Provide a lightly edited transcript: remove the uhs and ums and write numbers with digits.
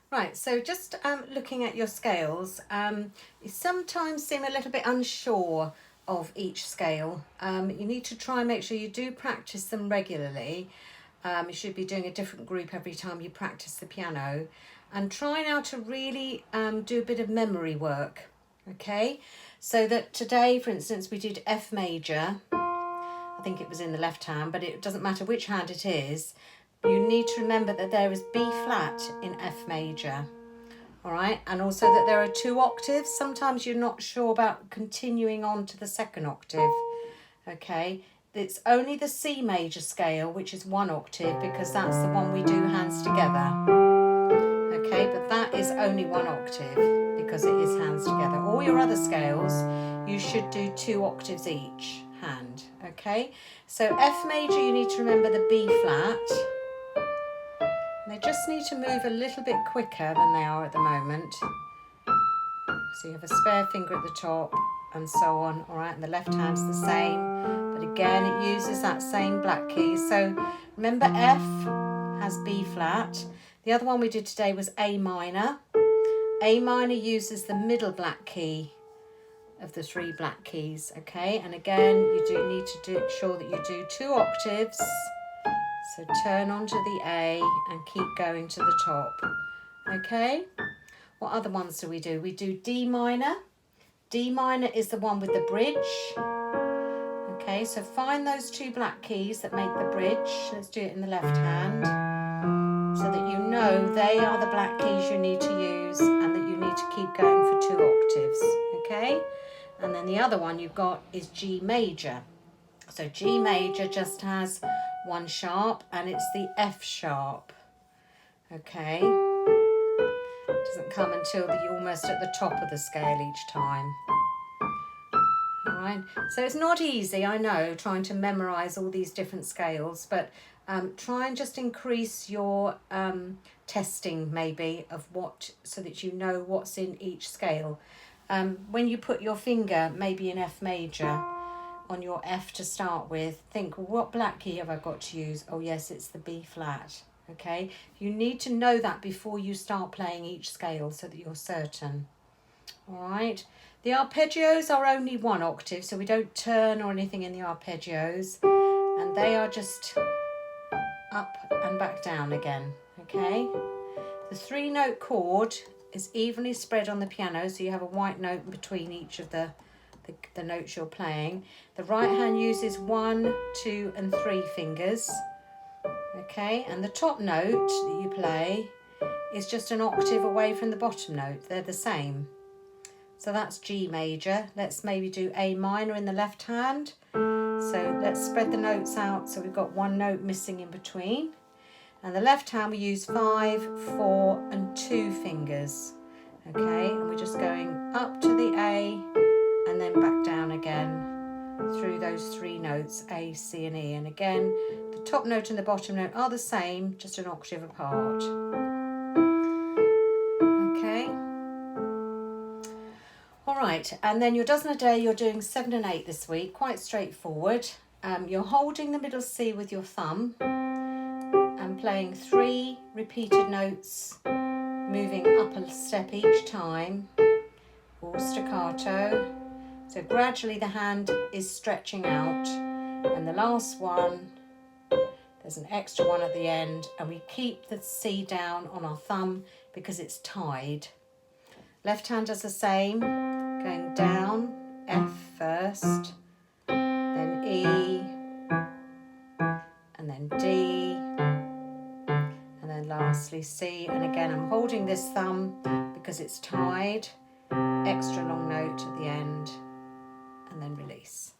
Right, so just looking at your scales, you sometimes seem a little bit unsure of each scale. You need to try and make sure you do practice them regularly. You should be doing a different group every time you practice the piano, and try now to really do a bit of memory work, okay? So that today, for instance, we did F major. I think it was in the left hand, but it doesn't matter which hand it is. You need to remember that there is B flat in F major, all right? And also that there are 2 octaves. Sometimes you're not sure about continuing on to the second octave, okay? It's only the C major scale, which is 1 octave, because that's the one we do hands together, okay? But that is only 1 octave because it is hands together. All your other scales, you should do 2 octaves each hand, okay? So F major, you need to remember the B flat. They just need to move a little bit quicker than they are at the moment. So you have a spare finger at the top and so on, all right? And the left hand's the same, but again, it uses that same black key. So remember F has B flat. The other one we did today was A minor. A minor uses the middle black key of the 3 black keys, okay? And again, you do need to make sure that you do 2 octaves. So turn onto the A and keep going to the top, okay? What other ones do? We do D minor. D minor is the one with the bridge. Okay, so find those 2 black keys that make the bridge. Let's do it in the left hand, so that you know they are the black keys you need to use and that you need to keep going for 2 octaves, okay? And then the other one you've got is G major. So G major just has 1 sharp and it's the F sharp, okay? It doesn't come until you're almost at the top of the scale each time. All right, so it's not easy, I know, trying to memorize all these different scales, but try and just increase your testing maybe of what, so that you know what's in each scale. When you put your finger maybe in F major, on your F to start with, think, well, what black key have I got to use? Oh yes, it's the B flat, okay? You need to know that before you start playing each scale so that you're certain, all right? The arpeggios are only 1 octave, so we don't turn or anything in the arpeggios, and they are just up and back down again, okay? The 3-note chord is evenly spread on the piano, so you have a white note between each of the notes you're playing. The right hand uses 1, 2 and 3 fingers, okay? And the top note that you play is just an octave away from the bottom note. They're the same. So that's G major. Let's maybe do A minor in the left hand. So let's spread the notes out so we've got 1 note missing in between. And the left hand we use 5, 4 and 2 fingers, okay? And we're just going up to the A and then back down again through those 3 notes, A, C and E. And again, the top note and the bottom note are the same, just an octave apart. Okay. All right, and then your dozen a day, you're doing 7 and 8 this week, quite straightforward. You're holding the middle C with your thumb and playing 3 repeated notes, moving up a step each time, all staccato. So gradually the hand is stretching out, and the last one, there's an extra one at the end, and we keep the C down on our thumb because it's tied. Left hand does the same, going down, F first, then E, and then D, and then lastly C. And again, I'm holding this thumb because it's tied, extra long note at the end, and then release.